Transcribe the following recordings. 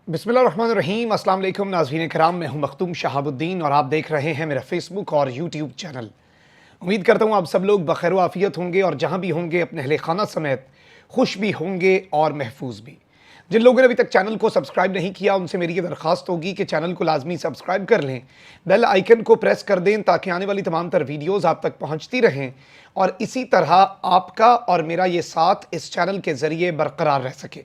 बिस्मिल्लाहिर्रहमानिर्रहीम। अस्सलाम वालेकुम नाज़रीन कराम, मैं हूं मखदूम शहाबुद्दीन और आप देख रहे हैं मेरा फेसबुक और यूट्यूब चैनल। उम्मीद करता हूं आप सब लोग बखैर आफियत होंगे और जहां भी होंगे अपने अहले खाना समेत खुश भी होंगे और महफूज भी। जिन लोगों ने अभी तक चैनल को सब्सक्राइब नहीं किया उनसे मेरी ये दरख्वास्त होगी कि चैनल को लाजमी सब्सक्राइब कर लें, बेल आइकन को प्रेस कर दें ताकि आने वाली तमाम तर वीडियोज़ आप तक पहुँचती रहें और इसी तरह आपका और मेरा ये साथ इस चैनल के ज़रिए बरकरार रह सके।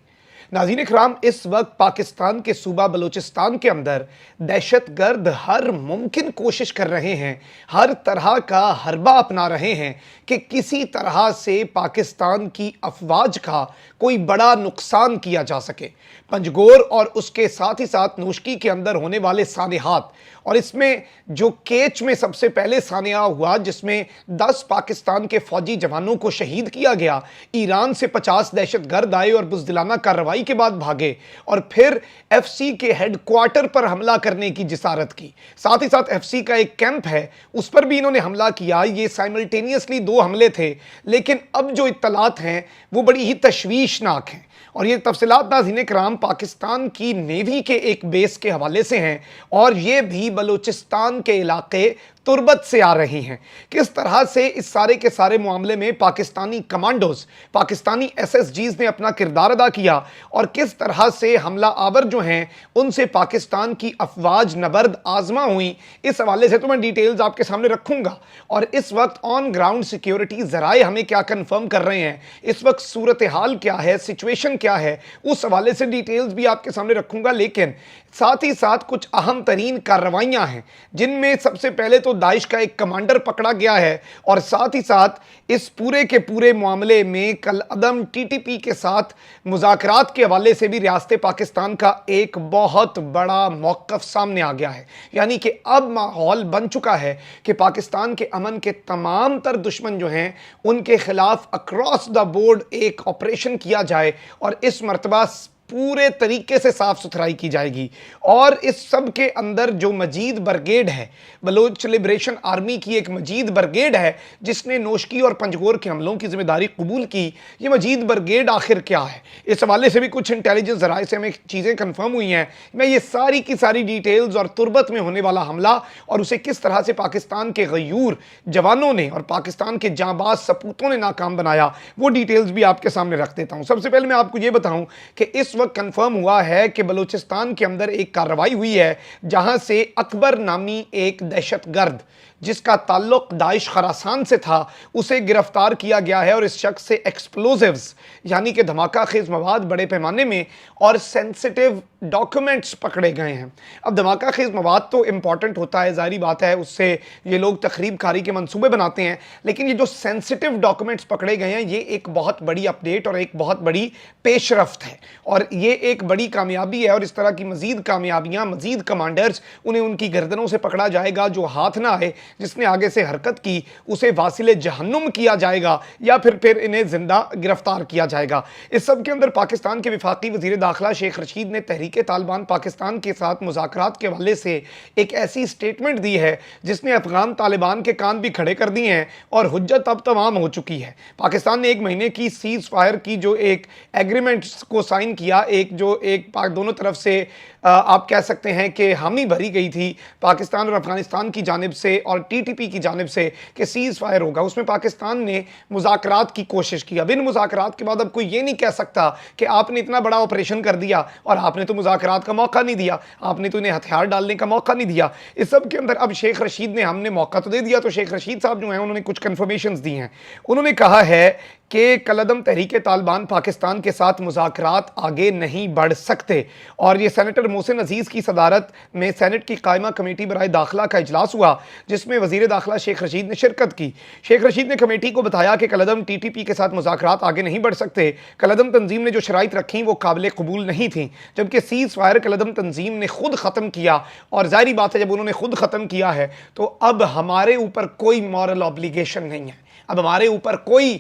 नाज़रीन इकराम, इस वक्त पाकिस्तान के सूबा बलूचिस्तान के अंदर दहशतगर्द हर मुमकिन कोशिश कर रहे हैं, हर तरह का हरबा अपना रहे हैं कि किसी तरह से पाकिस्तान की अफवाज का कोई बड़ा नुकसान किया जा सके। पंजगोर और उसके साथ ही साथ नूशकी के अंदर होने वाले सानेहात, और इसमें जो केच में सबसे पहले सानेहा हुआ जिसमें 10 पाकिस्तान के फौजी जवानों को शहीद किया गया, ईरान से 50 दहशतगर्द आए और बुज़दिलाना कार्रवाई के बाद भागे और फिर एफसी के हेडक्वार्टर पर हमला करने की जिसारत की। साथ ही साथ एफसी का एक कैंप है उस पर भी इन्होंने हमला किया। ये साइमल्टेनियसली 2 हमले थे, लेकिन अब जो इत्तलात हैं वो बड़ी ही तशवीशनाक हैं और ये तफसीलात नाज़रीन किराम पाकिस्तान की नेवी के एक बेस के हवाले से हैं और ये भी बलूचिस्तान के इलाके तुर्बत से आ रही हैं। किस तरह से इस सारे के सारे मामले में पाकिस्तानी कमांडोज, पाकिस्तानी एसएसजीज ने अपना किरदार अदा किया और किस तरह से हमला आवर जो हैं उनसे पाकिस्तान की अफवाज नबर्द आजमा हुई, इस हवाले से तो मैं डिटेल्स आपके सामने रखूंगा। और इस वक्त ऑन ग्राउंड सिक्योरिटी ज़राए हमें क्या कन्फर्म कर रहे हैं, इस वक्त सूरत हाल क्या है, सिचुएशन क्या है, उस हवाले से डिटेल्स भी आपके सामने रखूंगा। लेकिन साथ ही साथ कुछ अहम तरीन कार्रवाइयाँ हैं जिनमें सबसे पहले तो दाइश का एक कमांडर पकड़ा गया है और साथ ही साथ इस पूरे के पूरे मामले में कल अदम टीटीपी के साथ मुज़ाकरात के हवाले से भी रियासत पाकिस्तान का एक बहुत बड़ा मौक़िफ़ सामने आ गया है। यानी कि अब माहौल बन चुका है कि पाकिस्तान के अमन के तमाम तर दुश्मन जो हैं उनके खिलाफ अक्रॉस द बोर्ड एक ऑपरेशन किया जाए और इस मरतबा पूरे तरीके से साफ सुथराई की जाएगी। और इस सब के अंदर जो मजीद ब्रिगेड है, बलोच लिबरेशन आर्मी की एक मजीद ब्रिगेड है जिसने नोशकी और पंजगोर के हमलों की जिम्मेदारी कबूल की, ये मजीद ब्रिगेड आखिर क्या है, इस हवाले से भी कुछ इंटेलिजेंस ज़राए से हमें चीज़ें कन्फर्म हुई हैं। मैं ये सारी की सारी डिटेल्स और तुर्बत में होने वाला हमला और उसे किस तरह से पाकिस्तान के गयूर जवानों ने और पाकिस्तान के जांबाज सपूतों ने नाकाम बनाया, वो डिटेल्स भी आपके सामने रख देता हूँ। सबसे पहले मैं आपको ये बताऊँ कि इस वक्त कंफर्म हुआ है कि बलूचिस्तान के अंदर एक कार्रवाई हुई है जहां से अकबर नामी एक दहशतगर्द जिसका ताल्लुक दाइश खरासान से था उसे गिरफ्तार किया गया है और इस शख्स से एक्सप्लोजिव्स यानी कि धमाका खेज मवाद बड़े पैमाने में और सेंसिटिव डॉक्यूमेंट्स पकड़े गए हैं। अब धमाका खेज मवाद तो इंपॉर्टेंट होता है, जाहिर बात है, उससे ये लोग तकरीब कारी के मंसूबे बनाते हैं, लेकिन ये जो सेंसिटिव डॉक्यूमेंट्स पकड़े गए हैं ये एक बहुत बड़ी अपडेट और एक बहुत बड़ी पेशरफ्त है और ये एक बड़ी कामयाबी है। और इस तरह की मजीद कामयाबियां, मजीद कमांडर्स, उन्हें उनकी गर्दनों से पकड़ा जाएगा। जो हाथ ना आए, जिसने आगे से हरकत की, उसे वासिले जहन्नुम किया जाएगा या फिर इन्हें जिंदा गिरफ्तार किया जाएगा। इस सब के अंदर पाकिस्तान के वफाकी वजीर दाखिला शेख रशीद ने तहरीक तालिबान पाकिस्तान के साथ मुज़ाकरात के हवाले से एक ऐसी स्टेटमेंट दी है जिसने अफगान तालिबान के कान भी खड़े कर दिए हैं और हुज्जत अब तमाम हो चुकी है। पाकिस्तान ने 1 महीने की सीज फायर की जो एक एग्रीमेंट को साइन किया, एक जो एक दोनों तरफ से आप कह सकते हैं कि हामी भरी गई थी पाकिस्तान और अफगानिस्तान की जानिब से और टीटीपी की जानिब से कि सीज फायर होगा, उसमें पाकिस्तान ने मुज़ाकरात की कोशिश की। अब इन मुज़ाकरात के बाद अब कोई ये नहीं कह सकता कि आपने इतना बड़ा ऑपरेशन कर दिया और आपने तो मुज़ाकरात का मौका नहीं दिया, आपने तो इन्हें हथियार डालने का मौका नहीं दिया। इस सब के अंदर अब शेख रशीद ने, हमने मौका तो दे दिया, तो शेख रशीद साहब जो हैं उन्होंने कुछ कन्फर्मेशन दी हैं। उन्होंने कहा है कि कलअदम तहरीक तालिबान पाकिस्तान के साथ मुज़ाकरात आगे नहीं बढ़ सकते और ये सेनेटर मोहसिन अजीज़ की सदारत में सेनेट की कायमा कमेटी बराए दाखिला का इजलास हुआ जिसमें वज़ीर दाखिला शेख रशीद ने शिरकत की। शेख रशीद ने कमेटी को बताया कि कलअदम टीटीपी के साथ मुज़ाकरात आगे नहीं बढ़ सकते। कलअदम तंजीम ने जो शराइत रखी वो काबिल कबूल नहीं थी, जबकि सीज फायर कलअदम तंजीम ने खुद ख़त्म किया और ज़ाहिर बात है जब उन्होंने खुद ख़त्म किया है तो अब हमारे ऊपर कोई मॉरल ऑब्लिगेशन नहीं है, अब हमारे ऊपर कोई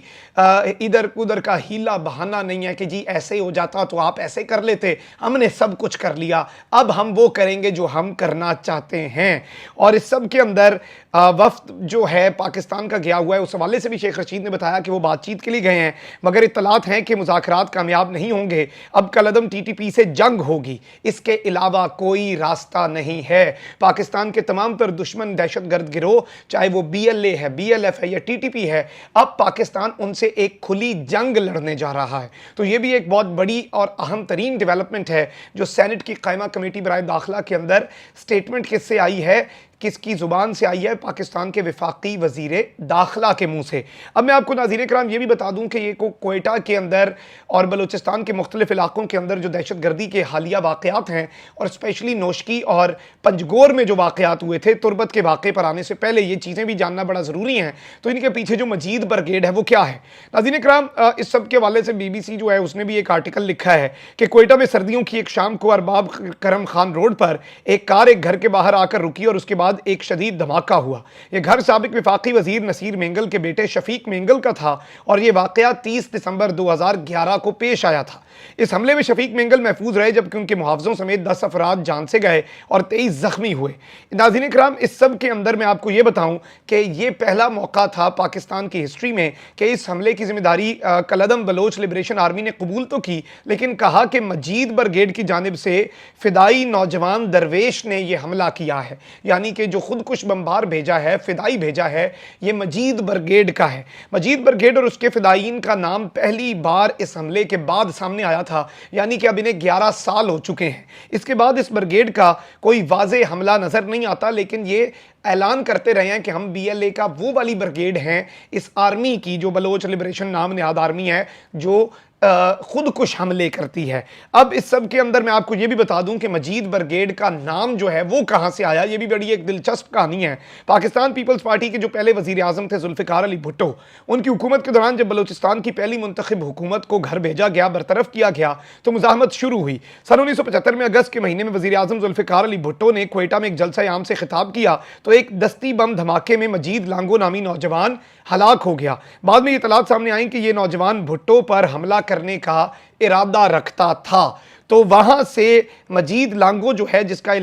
इधर उधर का हीला बहाना नहीं है कि जी ऐसे हो जाता तो आप ऐसे कर लेते, हमने सब कुछ कर लिया, अब हम वो करेंगे जो हम करना चाहते हैं। और इस सब के अंदर वफ्द जो है पाकिस्तान का गया हुआ है, उस हवाले से भी शेख रशीद ने बताया कि वो बातचीत के लिए गए हैं, मगर इत्तलात हैं कि मुज़ाकरात कामयाब नहीं होंगे, अब कलअदम टीटीपी से जंग होगी, इसके अलावा कोई रास्ता नहीं है। पाकिस्तान के तमाम तर दुश्मन दहशतगर्द गिरोह, चाहे वो BLA है, BLF है या TTP है, अब पाकिस्तान उनसे एक खुली जंग लड़ने जा रहा है। तो ये भी एक बहुत बड़ी और अहम तरीन डेवलपमेंट है जो सेनेट की कायमा कमेटी बराए दाखिला के अंदर स्टेटमेंट किससे आई है, किसकी ज़ुबान से आई है, पाकिस्तान के वफाकी वज़ीर दाखिला के मुंह से। अब मैं आपको नाज़रीन कराम ये भी बता दूं कि ये कोयटा के अंदर और बलूचिस्तान के मुख्तलिफ इलाकों के अंदर जो दहशत गर्दी के हालिया वाक़यात हैं, और स्पेशली नोशकी और पंजगोर में जो वाक़यात हुए थे, तुरबत के वाक़े पर आने से पहले ये चीज़ें भी जानना बड़ा ज़रूरी हैं। तो इनके पीछे जो मजीद ब्रिगेड है वो क्या है नाज़रीन कराम, इस सब के हवाले से BBC जो है उसने भी एक आर्टिकल लिखा है कि कोयटा में सर्दियों की एक शाम को अरबाब करम खान रोड पर एक कार एक घर के बाहर आकर रुकी और उसके बाद एक शदीद धमाका हुआ। यह घर साबिक विफाकी वजीर नसीर मेंगल के बेटे शफीक मेंगल का था और यह वाकया 30 दिसंबर 2011 को पेश आया था। इस हमले में शफीक मेंगल महफूज रहे जबकि उनके मुहावजों समेत 10 अफराद जान से गए और 23 जख्मी हुए। नाज़रीन कराम, इस सब के अंदर मैं आपको यह बताऊं कि यह पहला मौका था पाकिस्तान की हिस्ट्री में कि इस हमले की जिम्मेदारी कलअदम बलोच लिबरेशन आर्मी ने कबूल तो की, लेकिन कहा कि मजीद ब्रिगेड की जानिब से फिदाई नौजवान दरवेश ने यह हमला किया है, यानी कि जो खुदकुश बम्बार भेजा है, फिदाई भेजा है, ये मजीद ब्रिगेड का है। मजीद ब्रिगेड और उसके फिदायीन का नाम पहली बार इस हमले के बाद सामने आया था, यानी कि अब इन्हें 11 साल हो चुके हैं। इसके बाद इस ब्रिगेड का कोई वाज़े हमला नज़र नहीं आता, लेकिन ये ऐलान करते रहे हैं कि हम BLA का वो वाली ब्रिगेड हैं, इस आर्मी की जो बलोच लिबरेशन नाम निहाद आर्मी है, जो खुदकुश हमले करती है। अब इस सब के अंदर मैं आपको यह भी बता दूं कि मजीद ब्रिगेड का नाम जो है वो कहां से आया, ये भी बड़ी एक दिलचस्प कहानी है। पाकिस्तान पीपल्स पार्टी के जो पहले वजीर आजम थे जुल्फ़िकार अली भुट्टो, उनकी हुकूमत के दौरान जब बलूचिस्तान की पहली मुंतखब हुकूमत को घर भेजा गया, बरतरफ किया गया, तो मुज़ाहमत शुरू हुई। सन 1975 में अगस्त के महीने में वजीर आजम जुल्फ़िकार अली भुट्टो ने क्वेटा में एक जलसा आम से खिताब किया तो एक दस्ती बम धमाके में मजीद लांगो नामी नौजवान हलाक हो गया। बाद में ये इतलात सामने आई कि ये नौजवान भुट्टो पर हमला करने का इरादा रखता था। तो वहाँ से मजीद लांगो जो है जिसका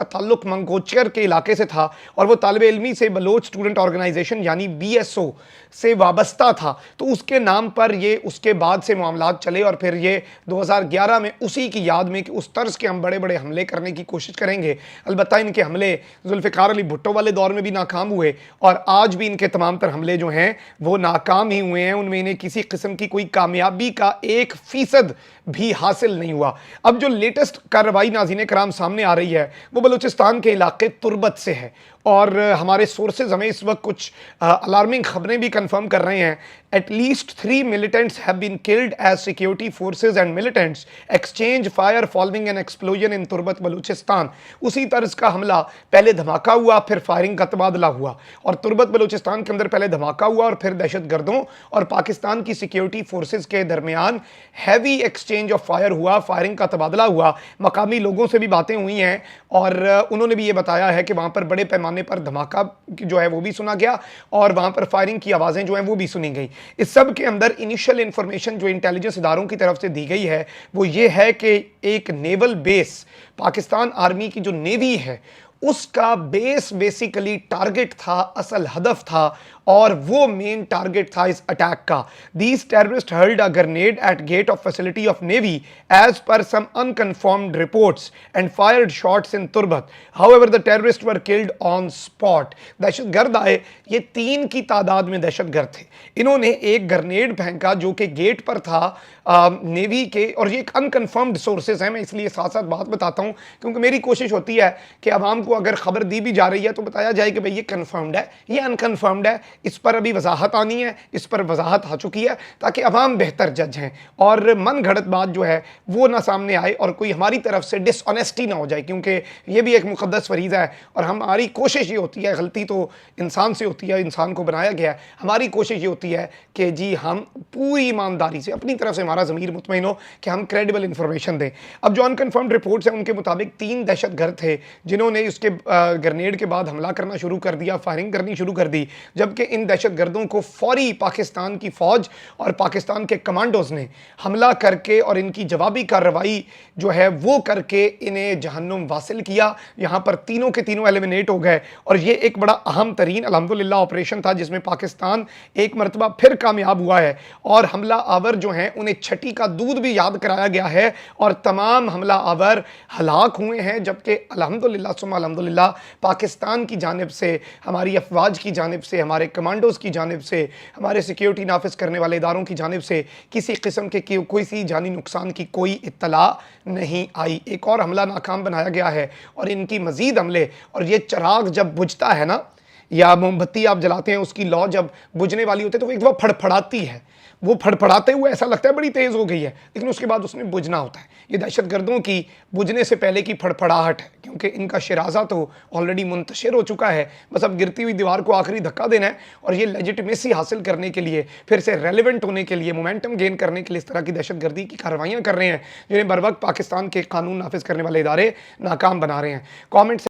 ताल्लुक मंगोचर के इलाके से था और वो तालिब इल्मी से बलोच स्टूडेंट ऑर्गेनाइजेशन यानी BSO से वाबस्ता था, तो उसके नाम पर ये उसके बाद से मामलात चले और फिर ये 2011 में उसी की याद में कि उस तर्ज के हम बड़े बड़े हमले करने की कोशिश करेंगे। अलबत्ता इनके हमले जुल्फ़िकार अली भुट्टो वाले दौर में भी नाकाम हुए और आज भी इनके तमाम तर हमले जो हैं वो नाकाम ही हुए हैं, उनमें इन्हें किसी किस्म की कोई कामयाबी का 1% भी हासिल नहीं हुआ। अब जो लेटेस्ट कार्रवाई नाज़रीन कराम सामने आ रही है वो बलूचिस्तान के इलाके तुरबत से है और हमारे सोर्सेज हमें इस वक्त कुछ अलार्मिंग खबरें भी कंफर्म कर रहे हैं। At least 3 militants have been killed as security forces and militants exchange fire following an explosion in तुरबत बलूचिस्तान। उसी तर्ज का हमला, पहले धमाका हुआ फिर फायरिंग का तबादला हुआ और तुरबत बलूचिस्तान के अंदर पहले धमाका हुआ और फिर दहशत गर्दों और पाकिस्तान की सिक्योरिटी फोर्सेज के दरमियान हैवी एक्सचेंज ऑफ फायर हुआ, फायरिंग का तबादला हुआ। मकामी लोगों से भी बातें हुई हैं और उन्होंने भी ये बताया है कि वहाँ पर बड़े पैमाने पर धमाका जो है वो भी सुना गया और वहाँ पर फायरिंग की आवाज़ें जो हैं वो भी सुनी गई। इस सब के अंदर इनिशियल इंफॉर्मेशन जो इंटेलिजेंस इदारों की तरफ से दी गई है वो ये है कि एक नेवल बेस, पाकिस्तान आर्मी की जो नेवी है उसका बेस बेसिकली टारगेट था, असल हदफ था और वो मेन टारगेट था इस अटैक का। These terrorists hurled a grenade at gate of facility of navy as per some unconfirmed reports and fired shots in Turbat. However the terrorists were killed on spot. दहशतगर्द आए, ये 3 की तादाद में दहशतगर्द थे। इन्होंने एक ग्रेनेड फेंका जो कि गेट पर था नेवी के, और ये एक अनकन्फर्म्ड सोर्सेज हैं, मैं इसलिए साथ साथ बात बताता हूँ क्योंकि मेरी कोशिश होती है कि आवाम को अगर खबर दी भी जा रही है तो बताया जाए कि भाई ये कन्फर्म्ड है, ये अनकन्फर्म्ड है, इस पर अभी वजाहत आनी है, इस पर वजाहत आ चुकी है ताकि अवाम बेहतर जज हैं और मन घड़त बात जो है वो ना सामने आए और कोई हमारी तरफ से डिसऑनेस्टी ना हो जाए, क्योंकि ये भी एक मुकद्दस फरीज़ा है और हमारी कोशिश ये होती है, गलती तो इंसान से होती है, इंसान को बनाया गया है, हमारी कोशिश ये होती है कि जी हम पूरी ईमानदारी से अपनी तरफ से हमारा ज़मीर मुतमईन हो कि हम क्रेडिबल इंफॉर्मेशन दें। अब जो अनकन्फर्म्ड रिपोर्ट्स हैं उनके मुताबिक 3 दहशतगर्द थे जिन्होंने उसके ग्रेनेड के बाद हमला करना शुरू कर दिया, फायरिंग करनी शुरू कर दी, जबकि इन दहशतगर्दों को फौरी पाकिस्तान की फ़ौज और पाकिस्तान के कमांडोज़ ने हमला करके और इनकी जवाबी कार्रवाई जो है वो करके इन्हें जहन्नुम वासिल किया। यहाँ पर तीनों के तीनों एलिमिनेट हो गए और ये एक बड़ा अहम तरीन अल्हम्दुलिल्लाह ऑपरेशन था जिसमें पाकिस्तान एक मरतबा फिर कामयाब हुआ है और हमला आवर जो हैं उन्हें छठी का दूध भी याद कराया गया है और तमाम हमला आवर हलाक हुए हैं, जबकि अल्हम्दुलिल्लाह सुम्मा अल्हम्दुलिल्लाह पाकिस्तान की जानिब से, हमारी अफवाज की जानिब से, हमारे कमांडोज़ की जानिब से, हमारे सिक्योरिटी नाफिज करने वाले इदारों की जानिब से किसी किस्म के कोई सी जानी नुकसान की कोई इत्तला नहीं आई। एक और हमला नाकाम बनाया गया है और इनकी मज़ीद हमले, और ये चिराग जब बुझता है ना या मोमबत्ती आप जलाते हैं उसकी लौ जब बुझने वाली होती है तो एक दफ़ा फड़फड़ाती है, वो फड़फड़ाते हुए ऐसा लगता है बड़ी तेज़ हो गई है लेकिन उसके बाद उसने बुझना होता है। ये दहशतगर्दों की बुझने से पहले की फड़फड़ाहट है क्योंकि इनका शिराजा तो ऑलरेडी मुंतशिर हो चुका है, बस अब गिरती हुई दीवार को आखिरी धक्का देना है और ये लेजिटिमेसी हासिल करने के लिए, फिर से रेलिवेंट होने के लिए, मोमेंटम गेन करने के लिए इस तरह की दहशतगर्दी की कार्रवाइयाँ कर रहे हैं जिन्हें बर वक्त पाकिस्तान के कानून नाफिज करने वाले इदारे नाकाम बना रहे हैं। कॉमेंट